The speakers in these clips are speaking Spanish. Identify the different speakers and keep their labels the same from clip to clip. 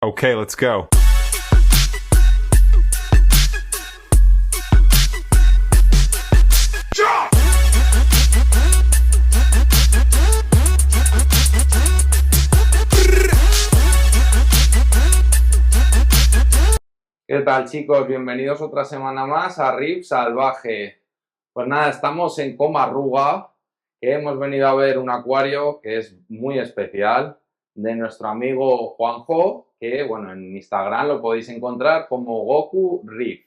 Speaker 1: Okay, let's go.
Speaker 2: ¿Qué tal, chicos? Bienvenidos otra semana más a Riff Salvaje. Pues nada, estamos en Comarruga, que hemos venido a ver un acuario que es muy especial de nuestro amigo Juanjo, que bueno, en Instagram lo podéis encontrar como Goku Riff.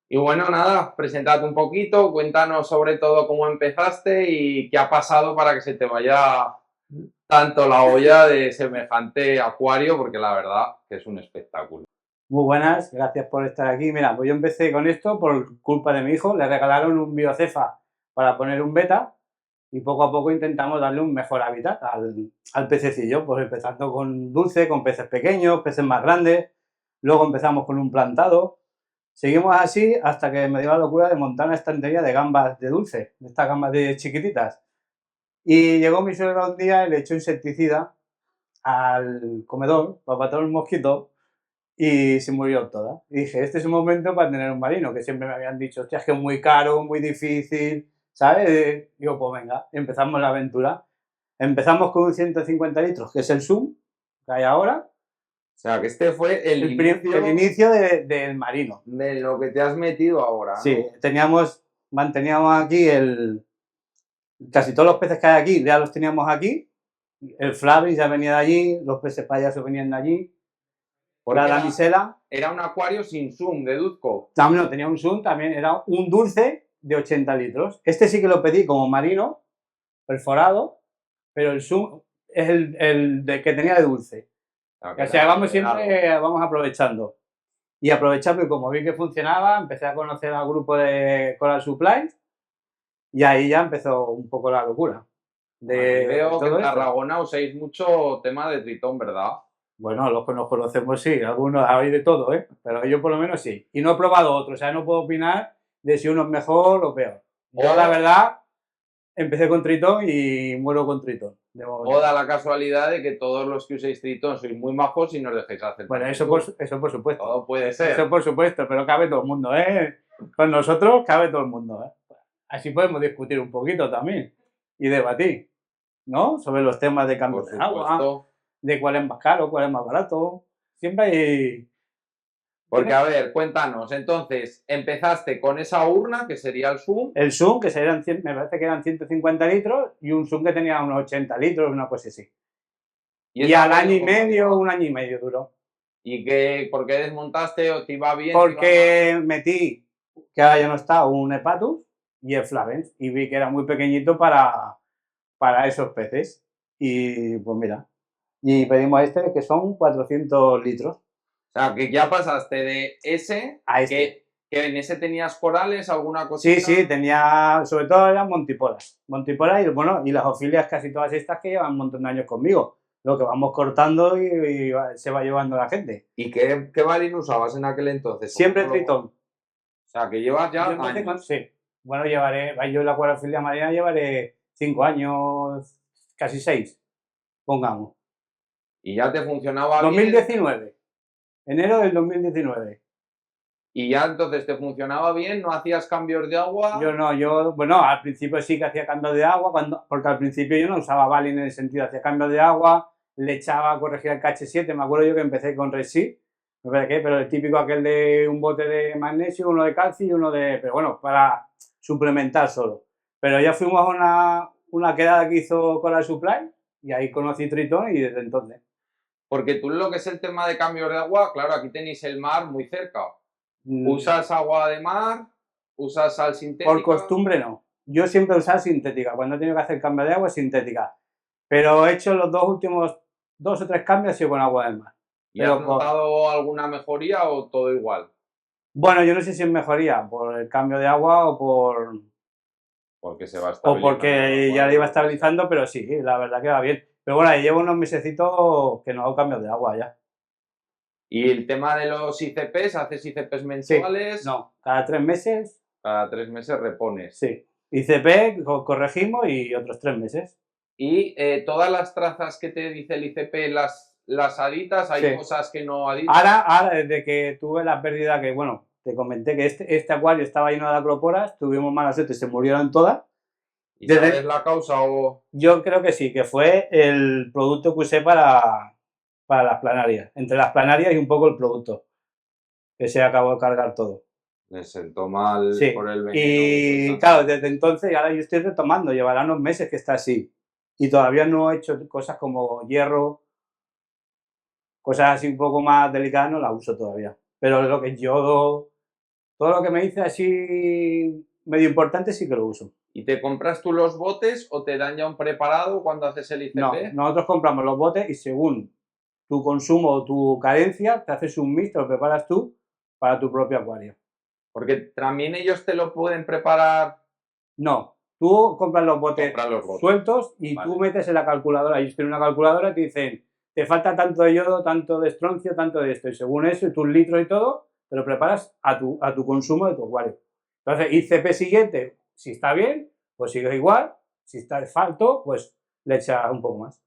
Speaker 2: Y bueno, nada, preséntate un poquito, cuéntanos sobre todo cómo empezaste y qué ha pasado para que se te vaya tanto la olla de semejante acuario, porque la verdad que es un espectáculo.
Speaker 3: Muy buenas, gracias por estar aquí. Mira, pues yo empecé con esto por culpa de mi hijo. Le regalaron un biocefa para poner un beta y poco a poco intentamos darle un mejor hábitat al pececillo, pues empezando con dulce, con peces pequeños, peces más grandes. Luego empezamos con un plantado. Seguimos así hasta que me dio la locura de montar una estantería de gambas de dulce, de estas gambas de chiquititas. Y llegó mi suegra un día y le echó insecticida al comedor para matar un mosquito y se murió toda. Y dije, este es un momento para tener un marino, que siempre me habían dicho, hostia, es que es muy caro, muy difícil, ¿sabes? Digo, pues venga, empezamos la aventura. Empezamos con un 150 litros, que es el Zoom que hay ahora.
Speaker 2: O sea, que este fue el
Speaker 3: inicio del marino.
Speaker 2: De lo que te has metido ahora, ¿no?
Speaker 3: Sí, manteníamos aquí casi todos los peces que hay aquí, ya los teníamos aquí. El Flavis ya venía de allí, los peces payasos venían de allí. La damisela.
Speaker 2: Era un acuario sin zoom, deduzco.
Speaker 3: También no, tenía un zoom, también era un dulce de 80 litros. Este sí que lo pedí como marino, perforado, pero el zoom es el que tenía de dulce. O sea, vamos aprovechando. Y aprovechando, y como vi que funcionaba, empecé a conocer al grupo de Coral Supply y ahí ya empezó un poco la locura.
Speaker 2: Veo que en Tarragona usáis mucho tema de tritón, ¿verdad?
Speaker 3: Bueno, los que nos conocemos sí, algunos hay de todo, ¿eh? Pero yo por lo menos sí. Y no he probado otro, o sea, no puedo opinar de si uno es mejor o peor. Yo, la verdad, empecé con tritón y muero con tritón.
Speaker 2: O da la casualidad de que todos los que uséis tritón sois muy majos y nos dejéis hacer.
Speaker 3: Bueno, eso por supuesto.
Speaker 2: Todo puede ser.
Speaker 3: Eso por supuesto, pero cabe todo el mundo, ¿eh? Con nosotros cabe todo el mundo, ¿eh? Así podemos discutir un poquito también y debatir, ¿no? Sobre los temas de cambio de agua, de cuál es más caro, cuál es más barato. Siempre hay...
Speaker 2: Porque, a ver, cuéntanos, entonces, empezaste con esa urna, que sería el Zoom.
Speaker 3: El Zoom, que me parece que eran 150 litros, y un Zoom que tenía unos 80 litros, una cosa así. Y al un año y medio duró.
Speaker 2: ¿Y por qué desmontaste o te iba bien?
Speaker 3: Porque metí, que ahora ya no está, un Hepatus y el Flavens, y vi que era muy pequeñito para esos peces. Y pues mira, y pedimos este, que son 400 litros.
Speaker 2: O sea, que ya pasaste de ese
Speaker 3: a este.
Speaker 2: Que en ese tenías corales, alguna cosita.
Speaker 3: Sí, tenía, sobre todo eran montipolas. Montipolas y bueno, y las ofilias casi todas estas que llevan un montón de años conmigo. Lo que vamos cortando y se va llevando la gente.
Speaker 2: ¿Y qué balín usabas en aquel entonces?
Speaker 3: Siempre tritón.
Speaker 2: O sea, que llevas ya años.
Speaker 3: Sí. Bueno, yo en la acuariofilia marina llevaré 5 años, casi 6, pongamos.
Speaker 2: ¿Y ya te funcionaba
Speaker 3: 2019.
Speaker 2: bien?
Speaker 3: Enero del 2019.
Speaker 2: ¿Y ya entonces te funcionaba bien? ¿No hacías cambios de agua?
Speaker 3: Bueno, al principio sí que hacía cambios de agua, porque al principio yo no usaba Balin en el sentido, hacía cambios de agua, le echaba, corregía el KH7, me acuerdo yo que empecé con Resi, pero el típico aquel de un bote de magnesio, uno de calcio y uno pero bueno, para suplementar solo. Pero ya fuimos a una quedada que hizo Coral Supply y ahí conocí Tritón y desde entonces.
Speaker 2: Porque tú lo que es el tema de cambios de agua, claro, aquí tenéis el mar muy cerca. ¿Usas agua de mar? ¿Usas sal sintética?
Speaker 3: Por costumbre no. Yo siempre he usado sintética. Cuando he tenido que hacer cambio de agua, sintética. Pero he hecho los últimos 2 o 3 cambios y con agua de mar.
Speaker 2: ¿Y has notado alguna mejoría o todo igual?
Speaker 3: Bueno, yo no sé si es mejoría por el cambio de agua o
Speaker 2: porque se va estabilizando.
Speaker 3: O porque ya le iba estabilizando, pero sí, la verdad que va bien. Pero bueno, llevo unos mesecitos que no hago cambios de agua ya.
Speaker 2: ¿Y el tema de los ICPs? ¿Haces ICPs mensuales?
Speaker 3: Sí. No, cada 3 meses.
Speaker 2: Cada 3 meses repones.
Speaker 3: Sí. ICP, corregimos y otros 3 meses.
Speaker 2: ¿Y todas las trazas que te dice el ICP las aditas, hay
Speaker 3: Sí.
Speaker 2: cosas que no aditas.
Speaker 3: Ahora, desde que tuve la pérdida que, bueno, te comenté que este acuario estaba lleno de acroporas, tuvimos mala suerte, se murieron todas.
Speaker 2: ¿Y
Speaker 3: desde-
Speaker 2: sabes la causa o...?
Speaker 3: Yo creo que sí, que fue el producto que usé para las planarias. Entre las planarias y un poco el producto, que se acabó de cargar todo.
Speaker 2: Le sentó mal
Speaker 3: Sí.
Speaker 2: por el veneno.
Speaker 3: Y claro, desde entonces, y ahora yo estoy retomando, llevará unos meses que está así. Y todavía no he hecho cosas como hierro, cosas así un poco más delicadas, no las uso todavía. Pero lo que es yodo, todo lo que me dice así medio importante sí que lo uso.
Speaker 2: ¿Y te compras tú los botes o te dan ya un preparado cuando haces el ICP?
Speaker 3: No, nosotros compramos los botes y según tu consumo o tu carencia, te haces un mix, te lo preparas tú para tu propio acuario.
Speaker 2: Porque también ellos te lo pueden preparar.
Speaker 3: No, tú compras los botes,
Speaker 2: Compras los botes.
Speaker 3: sueltos y
Speaker 2: Vale.
Speaker 3: tú metes en la calculadora. Ellos tienen una calculadora y te dicen, te falta tanto de yodo, tanto de estroncio, tanto de esto. Y según eso, y tus litros y todo, te lo preparas a tu consumo de tu acuario. Entonces, ICP siguiente, si está bien, pues sigue igual. Si está falto, pues le echas un poco más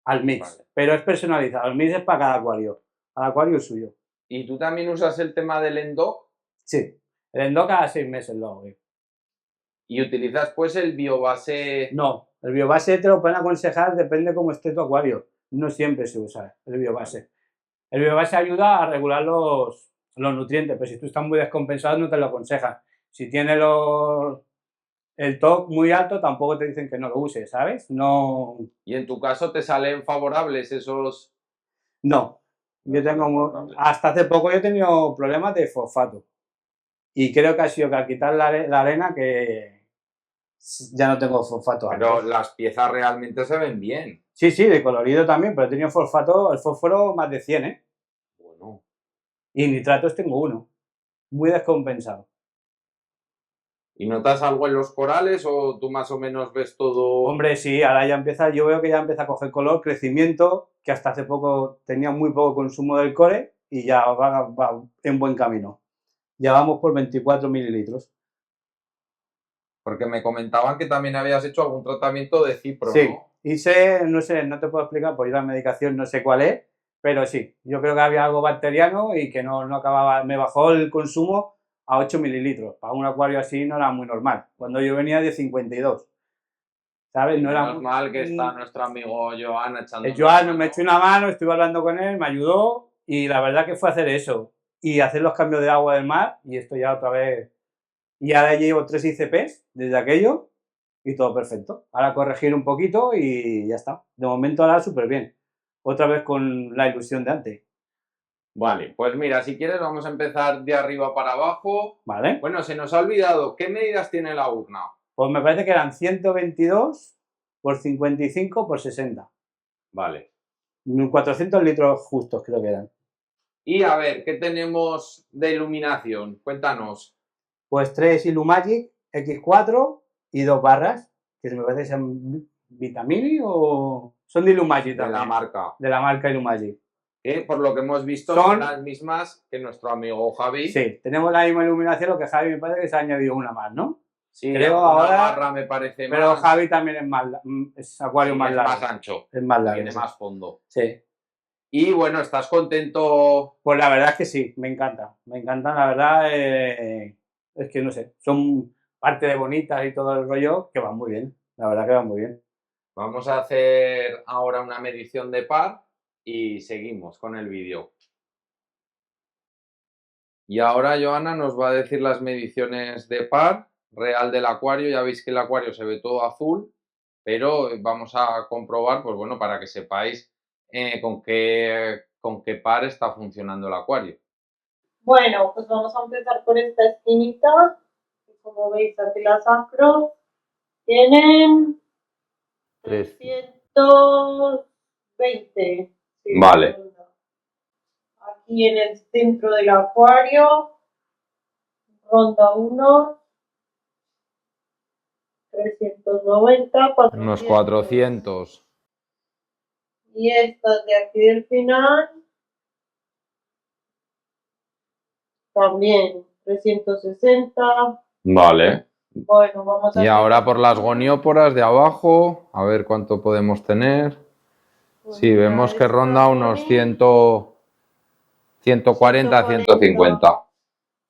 Speaker 3: al mix.
Speaker 2: Vale.
Speaker 3: Pero es personalizado. El mix es para cada acuario. Cada acuario es suyo.
Speaker 2: ¿Y tú también usas el tema del ENDOC?
Speaker 3: Sí. El endo cada 6 meses lo hago.
Speaker 2: ¿Y utilizas pues el biobase?
Speaker 3: No, el biobase te lo pueden aconsejar, depende cómo esté tu acuario. No siempre se usa el biobase. El biobase ayuda a regular los nutrientes, pero si tú estás muy descompensado no te lo aconsejan. Si tienes el TOC muy alto, tampoco te dicen que no lo uses, ¿sabes? No.
Speaker 2: ¿Y en tu caso te salen favorables esos?
Speaker 3: No. Yo tengo, hasta hace poco yo he tenido problemas de fosfato. Y creo que ha sido que al quitar la arena que ya no tengo fosfato.
Speaker 2: Pero
Speaker 3: antes.
Speaker 2: las piezas realmente se ven bien.
Speaker 3: Sí, sí, de colorido también, pero he tenido fosfato, el fósforo más de 100, ¿eh?
Speaker 2: Bueno.
Speaker 3: Y nitratos tengo uno, muy descompensado.
Speaker 2: ¿Y notas algo en los corales o tú más o menos ves todo?
Speaker 3: Hombre, sí, ahora ya empieza, yo veo que ya empieza a coger color, crecimiento, que hasta hace poco tenía muy poco consumo del core y ya va en buen camino. Ya vamos por 24 mililitros.
Speaker 2: Porque me comentaban que también habías hecho algún tratamiento de cipro,
Speaker 3: Sí,
Speaker 2: ¿no?
Speaker 3: hice, no sé, no te puedo explicar, por ir a la medicación no sé cuál es, pero sí, yo creo que había algo bacteriano y que no acababa, me bajó el consumo a 8 mililitros. Para un acuario así no era muy normal, cuando yo venía de 52. ¿Sabes? No era
Speaker 2: Menos mal que está nuestro amigo Joan echando.
Speaker 3: Joan me echó una mano, estuve hablando con él, me ayudó y la verdad que fue hacer eso y hacer los cambios de agua del mar y esto ya otra vez. Y ahora llevo 3 ICPs desde aquello y todo perfecto. Ahora corregir un poquito y ya está. De momento ahora súper bien. Otra vez con la ilusión de antes.
Speaker 2: Vale, pues mira, si quieres vamos a empezar de arriba para abajo.
Speaker 3: ¿Vale?
Speaker 2: Bueno, se nos ha olvidado, ¿qué medidas tiene la urna?
Speaker 3: Pues me parece que eran 122 por 55 por 60.
Speaker 2: Vale.
Speaker 3: 400 litros justos creo que eran.
Speaker 2: Y a ver, ¿qué tenemos de iluminación? Cuéntanos.
Speaker 3: Pues 3 Ilumagic X4 y 2 barras, que me parece que son Vitamini o son de Ilumagic también.
Speaker 2: De la marca.
Speaker 3: De la marca Ilumagic.
Speaker 2: Que por lo que hemos visto son las mismas que nuestro amigo Javi.
Speaker 3: Sí, tenemos la misma iluminación, lo que Javi me parece que se ha añadido una más, ¿no?
Speaker 2: Sí,
Speaker 3: creo
Speaker 2: una
Speaker 3: ahora.
Speaker 2: barra me parece
Speaker 3: Pero
Speaker 2: más.
Speaker 3: Javi también es más, es acuario
Speaker 2: Sí,
Speaker 3: más
Speaker 2: es
Speaker 3: largo.
Speaker 2: más ancho.
Speaker 3: Es más largo.
Speaker 2: Tiene más fondo.
Speaker 3: Sí.
Speaker 2: Y bueno, ¿estás contento?
Speaker 3: Pues la verdad es que sí, me encanta. Me encanta, la verdad. Es que no sé, son parte de bonitas y todo el rollo que van muy bien. La verdad que van muy bien.
Speaker 2: Vamos a hacer ahora una medición de par y seguimos con el vídeo. Y ahora Joana nos va a decir las mediciones de par real del acuario. Ya veis que el acuario se ve todo azul, pero vamos a comprobar, pues bueno, para que sepáis con qué par está funcionando el acuario.
Speaker 1: Bueno, pues vamos a empezar por esta esquinita. Como veis, aquí las acros tienen 320. Sí,
Speaker 2: vale.
Speaker 1: Aquí en el centro del acuario ronda unos 390, 400.
Speaker 2: Unos 400.
Speaker 1: Y estas de aquí del final también 360.
Speaker 2: Vale.
Speaker 1: Bueno, vamos a
Speaker 2: Y ahora por las gonióporas de abajo, a ver cuánto podemos tener. Sí, vemos que ronda unos 140, 150.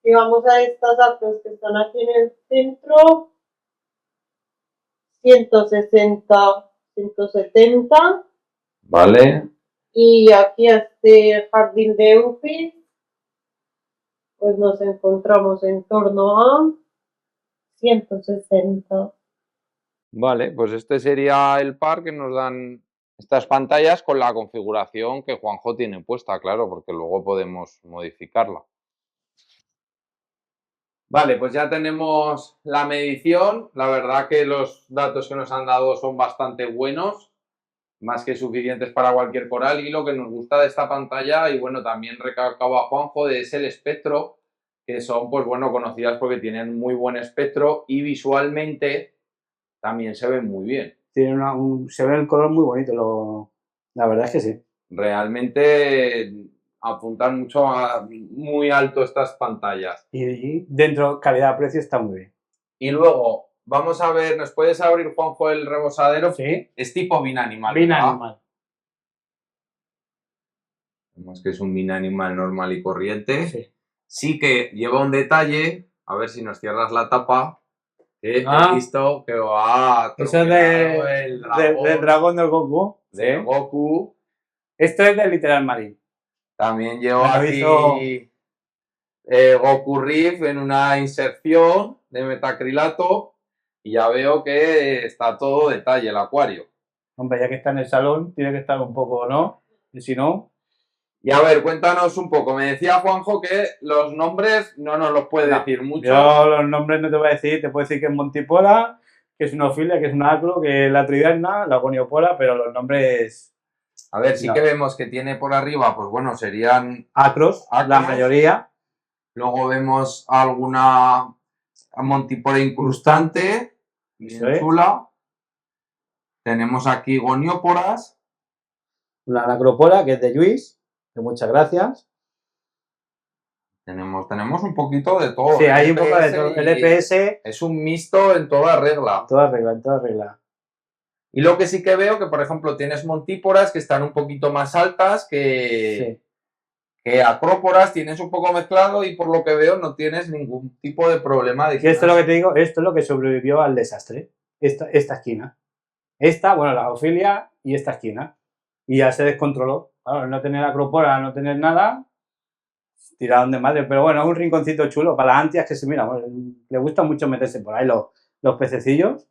Speaker 1: Y vamos a estas acros que están aquí en el centro. 160, 170.
Speaker 2: ¿Vale?
Speaker 1: Y aquí a este jardín de Eufy, pues nos encontramos en torno a 160.
Speaker 2: Vale, pues este sería el par que nos dan estas pantallas con la configuración que Juanjo tiene puesta, claro, porque luego podemos modificarla. Vale, pues ya tenemos la medición. La verdad que los datos que nos han dado son bastante buenos, más que suficientes para cualquier coral. Y lo que nos gusta de esta pantalla, y bueno, también recalcaba Juanjo, es el espectro, que son, pues bueno, conocidas porque tienen muy buen espectro y visualmente también se ven muy bien.
Speaker 3: Tiene se ve el color muy bonito, la verdad es que sí.
Speaker 2: Realmente apuntan mucho muy alto estas pantallas.
Speaker 3: Y dentro, calidad-precio está muy bien.
Speaker 2: Y luego, vamos a ver, ¿nos puedes abrir, Juanjo, el rebosadero?
Speaker 3: Sí.
Speaker 2: Es tipo binanimal.
Speaker 3: Binanimal.
Speaker 2: Vemos que es un binanimal normal y corriente.
Speaker 3: Sí.
Speaker 2: Sí que lleva un detalle, a ver si nos cierras la tapa. He visto que va
Speaker 3: eso es del dragón de Goku.
Speaker 2: De Goku.
Speaker 3: Esto es de Literal Marine.
Speaker 2: También lleva aquí Goku Riff en una inserción de metacrilato y ya veo que está todo detalle el acuario.
Speaker 3: Hombre, ya que está en el salón, tiene que estar un poco, ¿no? Y si no...
Speaker 2: Y a ver, cuéntanos un poco. Me decía Juanjo que los nombres no nos los puede decir mucho.
Speaker 3: Yo los nombres no te voy a decir, te puedo decir que es Montipola, que es una ofilia, que es una acro, que es la tridana, la goniopola, pero los nombres...
Speaker 2: A ver, sí que vemos que tiene por arriba, pues bueno, serían
Speaker 3: acros, la mayoría.
Speaker 2: Luego vemos alguna Montipola incrustante, bien chula. Tenemos aquí gonióporas.
Speaker 3: La acropola, que es de Luis, que muchas gracias.
Speaker 2: Tenemos un poquito de todo.
Speaker 3: Sí, hay un poco de todo. El EPS
Speaker 2: es un mixto en toda regla.
Speaker 3: En toda regla, en toda regla.
Speaker 2: Y lo que sí que veo que, por ejemplo, tienes montíporas que están un poquito más altas que acróporas, tienes un poco mezclado y por lo que veo no tienes ningún tipo de problema de
Speaker 3: esto es lo que te digo, esto es lo que sobrevivió al desastre. Esta esquina. Bueno, la ofilia y esta esquina. Y ya se descontroló. Claro, no tener acrópora, no tener nada, tiraron de madre. Pero bueno, es un rinconcito chulo para las antias que se mira. Bueno, le gusta mucho meterse por ahí los pececillos.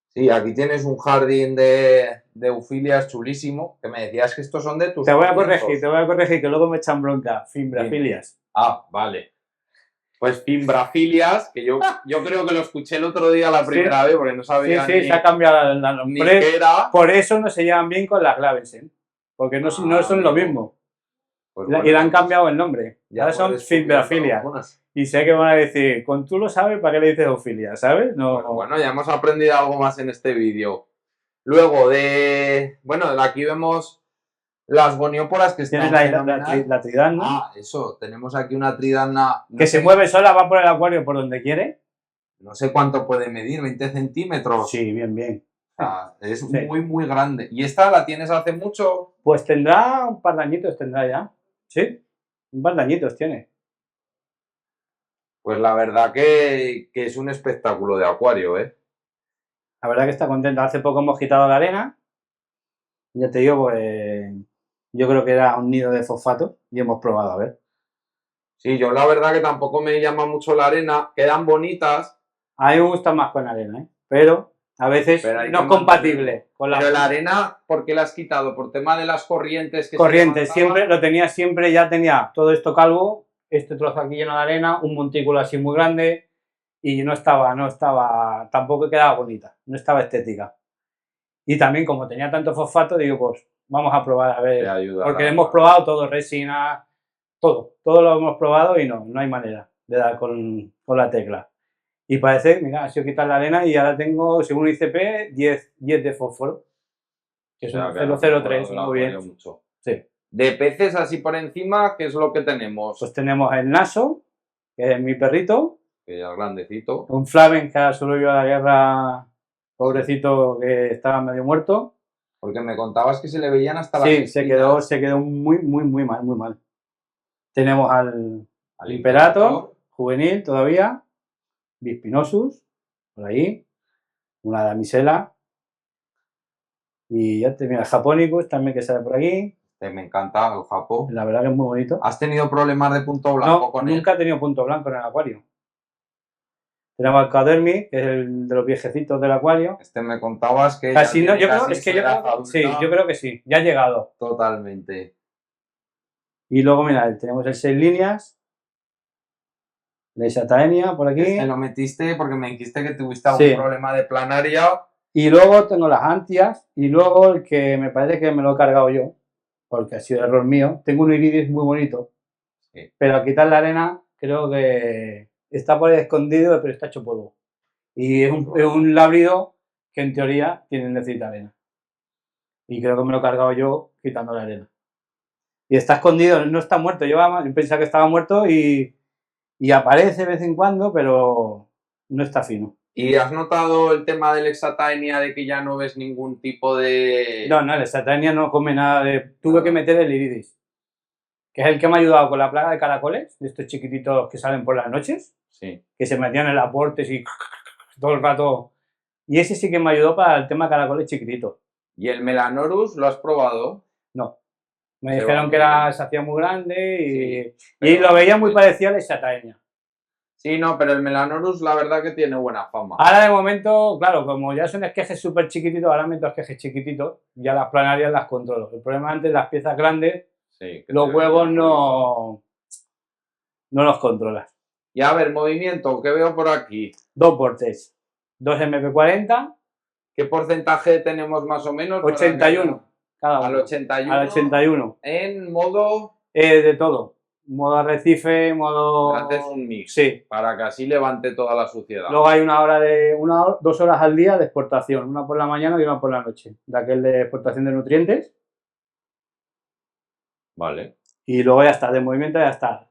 Speaker 2: Sí, aquí tienes un jardín de eufilias chulísimo, que me decías que estos son de tus...
Speaker 3: Te voy a corregir, que luego me echan bronca. Fimbrafilias.
Speaker 2: Ah, vale. Pues fimbrafilias, que yo creo que lo escuché el otro día la primera vez, porque no sabía
Speaker 3: se ha cambiado el nombre. Por eso no se llevan bien con las Glavensen, porque no son lo mismo. Pues y le han cambiado el nombre. Ahora son fimbrafilias. Y sé que van a decir, con tú lo sabes, ¿para qué le dices ofilia? ¿Sabes? No.
Speaker 2: Bueno, ya hemos aprendido algo más en este vídeo. Luego aquí vemos las gonióporas que están...
Speaker 3: Tienes la tridana.
Speaker 2: Ah, eso, tenemos aquí una tridana...
Speaker 3: Que se mueve sola, va por el acuario por donde quiere.
Speaker 2: No sé cuánto puede medir, 20 centímetros.
Speaker 3: Sí, bien.
Speaker 2: Es muy grande. ¿Y esta la tienes hace mucho?
Speaker 3: Pues tendrá un par de añitos, tendrá ya. Sí, un par de añitos tiene.
Speaker 2: Pues la verdad que es un espectáculo de acuario, ¿eh?
Speaker 3: La verdad que está contenta. Hace poco hemos quitado la arena. Ya te digo, pues yo creo que era un nido de fosfato y hemos probado, a ver.
Speaker 2: Sí, yo la verdad que tampoco me llama mucho la arena. Quedan bonitas.
Speaker 3: A mí me gusta más con arena, ¿eh? Pero a veces no es compatible con la...
Speaker 2: Pero la arena, ¿por qué la has quitado? ¿Por tema de las corrientes?
Speaker 3: Corrientes, siempre lo tenía, ya tenía todo esto calvo, este trozo aquí lleno de arena, un montículo así muy grande y no estaba, tampoco quedaba bonita, no estaba estética. Y también como tenía tanto fosfato, digo, pues vamos a probar a ver, porque hemos probado todo, resina, todo lo hemos probado y no hay manera de dar con la tecla. Y parece, mira, ha sido quitar la arena y ahora tengo, según ICP, 10 de fósforo. Que es un 003, muy bien.
Speaker 2: Mucho.
Speaker 3: Sí.
Speaker 2: De peces así por encima, ¿qué es lo que tenemos?
Speaker 3: Pues tenemos el Naso, que es mi perrito.
Speaker 2: Que ya es grandecito.
Speaker 3: Un Flaven que ha sobrevivido a la guerra, pobrecito, que estaba medio muerto.
Speaker 2: Porque me contabas que se le veían hasta las
Speaker 3: Sí, se
Speaker 2: espinas
Speaker 3: quedó muy mal, muy mal. Tenemos al
Speaker 2: al
Speaker 3: Imperator, juvenil todavía, Bispinosus, por ahí, una damisela, y ya te mira, Japonicus también que sale por aquí,
Speaker 2: Me encanta el Japón.
Speaker 3: la verdad que es muy bonito.
Speaker 2: ¿Has tenido problemas de punto blanco
Speaker 3: No,
Speaker 2: con él?
Speaker 3: nunca he tenido punto blanco en el acuario. Tenemos al Cadermi, que es el de los viejecitos del acuario.
Speaker 2: Me contabas que
Speaker 3: Casi
Speaker 2: ya
Speaker 3: no, yo
Speaker 2: tiene
Speaker 3: creo,
Speaker 2: casi
Speaker 3: es que
Speaker 2: su
Speaker 3: yo
Speaker 2: edad
Speaker 3: creo, sí,
Speaker 2: adulta.
Speaker 3: yo creo que sí, ya ha llegado.
Speaker 2: Totalmente.
Speaker 3: Y luego, mira, tenemos el 6 líneas, la Isataenia por aquí.
Speaker 2: Lo metiste porque me dijiste que tuviste algún
Speaker 3: Sí.
Speaker 2: problema de planaria.
Speaker 3: Y luego tengo las Antias, y luego el que me parece que me lo he cargado yo, porque ha sido error mío. Tengo un iridis muy bonito,
Speaker 2: Sí.
Speaker 3: pero al quitar la arena, creo que está por ahí escondido, pero está hecho polvo. Y es un lábrido que en teoría necesita arena. Y creo que me lo he cargado yo quitando la arena. Y está escondido, no está muerto. Yo pensaba que estaba muerto y aparece de vez en cuando, pero no está fino.
Speaker 2: ¿Y has notado el tema del Exataenia de que ya no ves ningún tipo de...?
Speaker 3: No, el Exataenia no come nada de... Tuve que meter el iridis, que es el que me ha ayudado con la plaga de caracoles, de estos chiquititos que salen por las noches,
Speaker 2: Sí.
Speaker 3: que se metían en las aportes y todo el rato. Y ese sí que me ayudó para el tema de caracoles chiquititos.
Speaker 2: ¿Y el Melanorus lo has probado?
Speaker 3: No. Me
Speaker 2: Se
Speaker 3: dijeron
Speaker 2: va
Speaker 3: que
Speaker 2: muy bien.
Speaker 3: se hacía muy grande y,
Speaker 2: Sí,
Speaker 3: y
Speaker 2: pero
Speaker 3: lo veía muy
Speaker 2: bien.
Speaker 3: parecido al Exataenia.
Speaker 2: Sí, no, pero el Melanorus la verdad que tiene buena fama.
Speaker 3: Ahora de momento, claro, como ya son esquejes súper chiquititos, ahora meto esquejes chiquititos, ya las planarias las controlo. El problema antes, las piezas grandes,
Speaker 2: Sí, que
Speaker 3: los
Speaker 2: te
Speaker 3: huevos
Speaker 2: venían muy
Speaker 3: no los controlas.
Speaker 2: Y a ver, movimiento, ¿qué veo por aquí?
Speaker 3: 2x3, 2 MP40,
Speaker 2: ¿Qué porcentaje tenemos más o menos? para
Speaker 3: 81 cada uno.
Speaker 2: Al 81.
Speaker 3: Al 81.
Speaker 2: En modo...
Speaker 3: De todo. Modo arrecife, modo...
Speaker 2: Haces un mix.
Speaker 3: Sí.
Speaker 2: Para que así levante toda la suciedad.
Speaker 3: Luego hay 2 horas al día de exportación, una por la mañana y una por la noche, de aquel de exportación de nutrientes.
Speaker 2: Vale.
Speaker 3: Y luego ya está, de movimiento ya está.